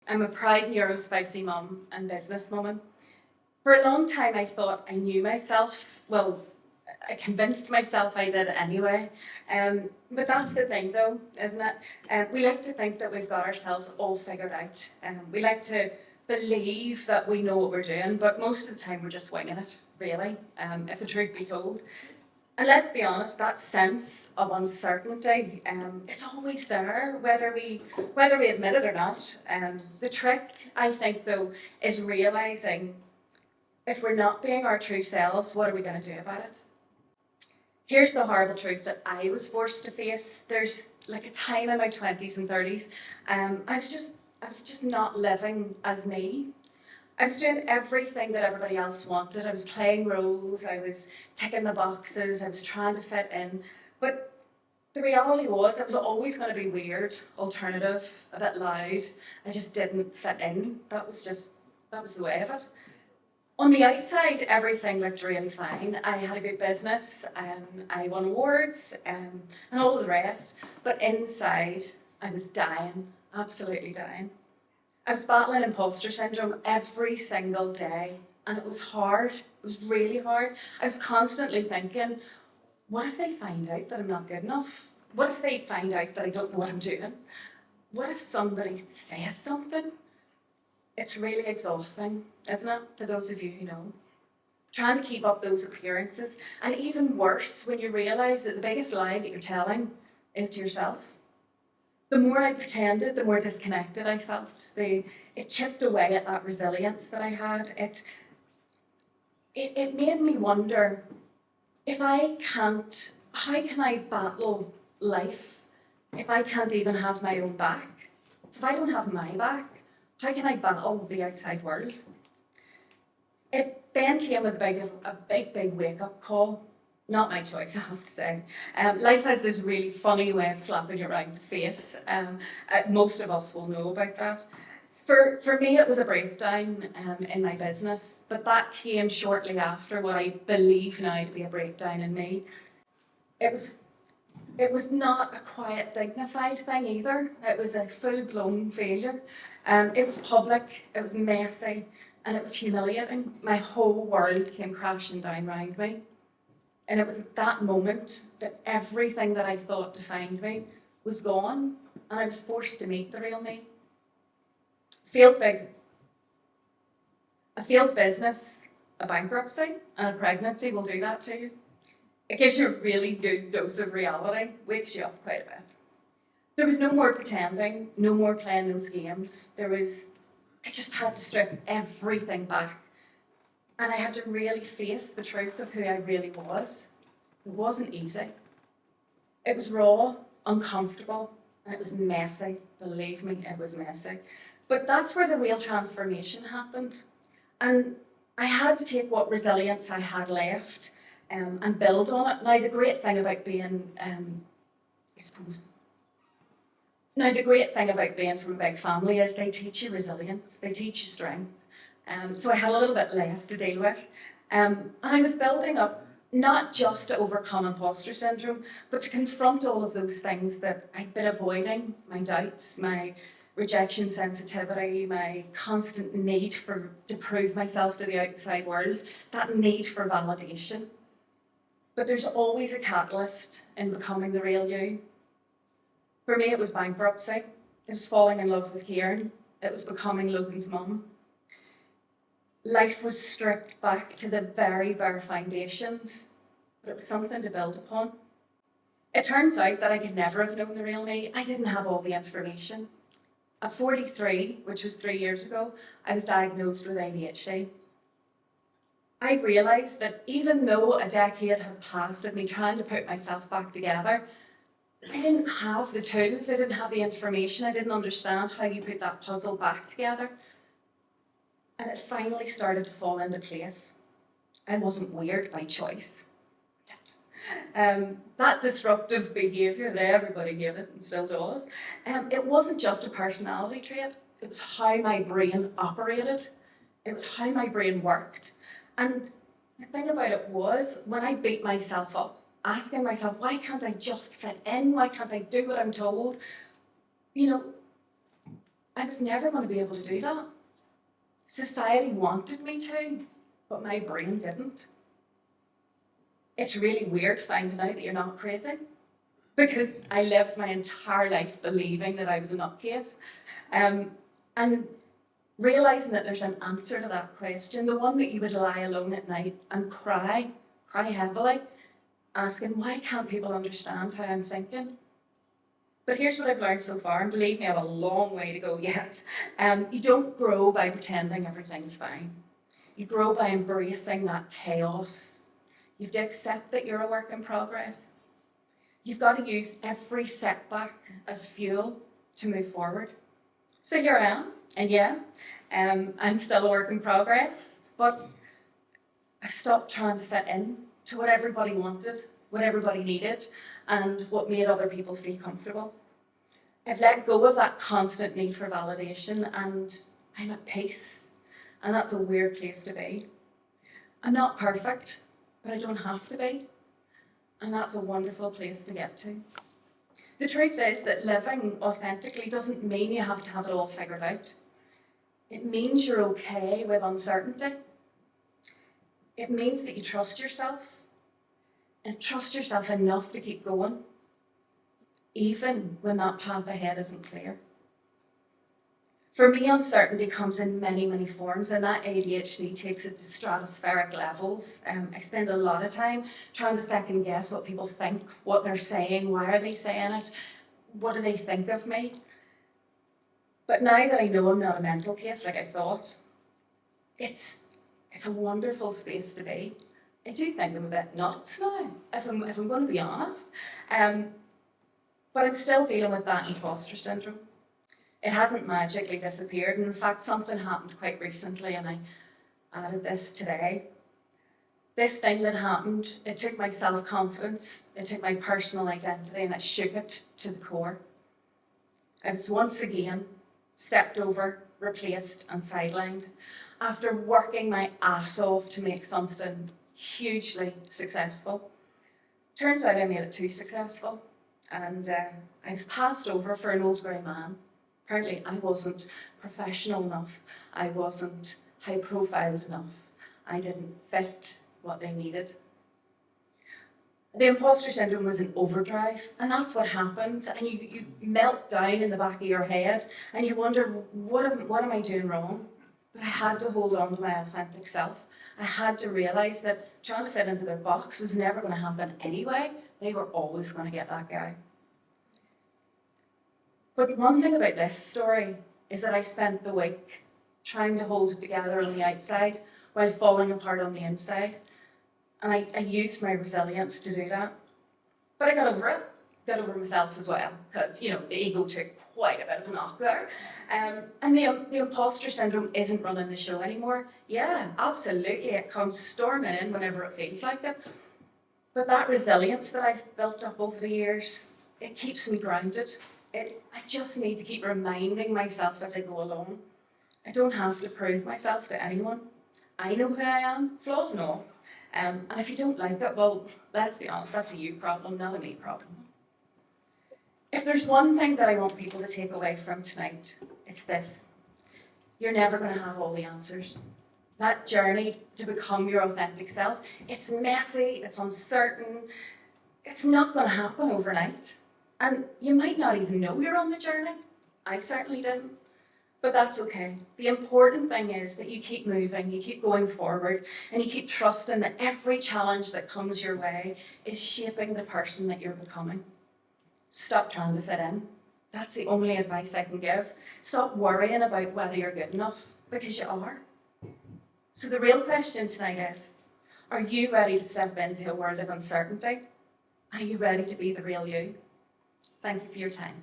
I'm a proud neuro-spicy mum and businesswoman. For a long time I thought I knew myself. Well, I convinced myself I did anyway. But that's the thing though, isn't it? We like to think that we've got ourselves all figured out. We like to believe that we know what we're doing, but most of the time we're just winging it, really, if the truth be told. And let's be honest, that sense of uncertainty, it's always there, whether we admit it or not. The trick, I think, though, is realising if we're not being our true selves, what are we going to do about it? Here's the horrible truth that I was forced to face. There's like a time in my 20s and 30s, I was just not living as me. I was doing everything that everybody else wanted. I was playing roles, I was ticking the boxes, I was trying to fit in. But the reality was I was always going to be weird, alternative, a bit loud. I just didn't fit in. That was the way of it. On the outside, everything looked really fine. I had a good business, I won awards, and all of the rest. But inside, I was dying, absolutely dying. I was battling imposter syndrome every single day, and it was hard. It was really hard. I was constantly thinking, what if they find out that I'm not good enough? What if they find out that I don't know what I'm doing? What if somebody says something? It's really exhausting, isn't it, for those of you who know? Trying to keep up those appearances, and even worse when you realise that the biggest lie that you're telling is to yourself. The more I pretended, the more disconnected I felt. It chipped away at that resilience that I had. It made me wonder, if I can't, how can I battle life if I can't even have my own back? So if I don't have my back, how can I battle the outside world? It then came with a big wake-up call. Not my choice, I have to say. Life has this really funny way of slapping you around the face. Most of us will know about that. For me, it was a breakdown in my business, but that came shortly after what I believe now to be a breakdown in me. It was not a quiet, dignified thing either. It was a full-blown failure. It was public, it was messy, and it was humiliating. My whole world came crashing down around me. And it was at that moment that everything that I thought defined me was gone, and I was forced to meet the real me. A failed business, a bankruptcy, and a pregnancy will do that to you. It gives you a really good dose of reality, wakes you up quite a bit. There was no more pretending, no more playing those games. I just had to strip everything back. And I had to really face the truth of who I really was. It wasn't easy. It was raw, uncomfortable, and it was messy. Believe me, it was messy. But that's where the real transformation happened. And I had to take what resilience I had left and build on it. Now, the great thing about being, the great thing about being from a big family is they teach you resilience, they teach you strength. So I had a little bit left to deal with. And I was building up not just to overcome imposter syndrome, but to confront all of those things that I'd been avoiding, my doubts, my rejection sensitivity, my constant need to prove myself to the outside world, that need for validation. But there's always a catalyst in becoming the real you. For me, it was bankruptcy. It was falling in love with Kieran. It was becoming Logan's mum. Life was stripped back to the very bare foundations, but it was something to build upon. It turns out that I could never have known the real me. I didn't have all the information. At 43, which was 3 years ago, I was diagnosed with ADHD. I realised that even though a decade had passed of me trying to put myself back together, I didn't have the tools, I didn't have the information, I didn't understand how you put that puzzle back together. And it finally started to fall into place. I wasn't weird by choice yet. That disruptive behaviour that everybody hated and still does, it wasn't just a personality trait, it was how my brain operated, it was how my brain worked. And the thing about it was, when I beat myself up, asking myself, why can't I just fit in? Why can't I do what I'm told? You know, I was never going to be able to do that. Society wanted me to, but my brain didn't. It's really weird finding out that you're not crazy, because I lived my entire life believing that I was a nutcase. And realising that there's an answer to that question, the one that you would lie alone at night and cry heavily, asking, why can't people understand how I'm thinking? But here's what I've learned so far, and believe me, I have a long way to go yet. You don't grow by pretending everything's fine. You grow by embracing that chaos. You have to accept that you're a work in progress. You've got to use every setback as fuel to move forward. So here I am, and yeah, I'm still a work in progress, but I stopped trying to fit in to what everybody wanted, what everybody needed, and what made other people feel comfortable. I've let go of that constant need for validation, and I'm at peace. And that's a weird place to be. I'm not perfect, but I don't have to be. And that's a wonderful place to get to. The truth is that living authentically doesn't mean you have to have it all figured out. It means you're okay with uncertainty. It means that you trust yourself, and trust yourself enough to keep going, even when that path ahead isn't clear. For me, uncertainty comes in many, many forms, and that ADHD takes it to stratospheric levels. I spend a lot of time trying to second guess what people think, what they're saying, why are they saying it, what do they think of me? But now that I know I'm not a mental case like I thought, it's a wonderful space to be. I do think I'm a bit nuts now, if I'm going to be honest. But I'm still dealing with that imposter syndrome. It hasn't magically disappeared, and in fact something happened quite recently, and I added this today. This thing that happened, it took my self-confidence, it took my personal identity, and it shook it to the core. I was once again stepped over, replaced and sidelined after working my ass off to make something hugely successful. Turns out I made it too successful, and I was passed over for an old grey man. Apparently I wasn't professional enough, I wasn't high profiled enough, I didn't fit what they needed. The imposter syndrome was in overdrive, and that's what happens, and you melt down in the back of your head and you wonder, what am I doing wrong? But I had to hold on to my authentic self. I had to realise that trying to fit into their box was never going to happen anyway. They were always going to get that guy. But one thing about this story is that I spent the week trying to hold it together on the outside while falling apart on the inside. And I used my resilience to do that. But I got over myself as well, because, you know, the ego took quite a bit of a knock there. And the imposter syndrome isn't running the show anymore. Yeah, absolutely, it comes storming in whenever it feels like it. But that resilience that I've built up over the years, it keeps me grounded. I just need to keep reminding myself as I go along. I don't have to prove myself to anyone. I know who I am, flaws and all. And if you don't like it, well, let's be honest, that's a you problem, not a me problem. If there's one thing that I want people to take away from tonight, it's this. You're never going to have all the answers. That journey to become your authentic self, it's messy, it's uncertain, it's not going to happen overnight. And you might not even know you're on the journey. I certainly didn't. But that's okay. The important thing is that you keep moving, you keep going forward, and you keep trusting that every challenge that comes your way is shaping the person that you're becoming. Stop trying to fit in. That's the only advice I can give. Stop worrying about whether you're good enough, because you are. So the real question tonight is, are you ready to step into a world of uncertainty? Are you ready to be the real you? Thank you for your time.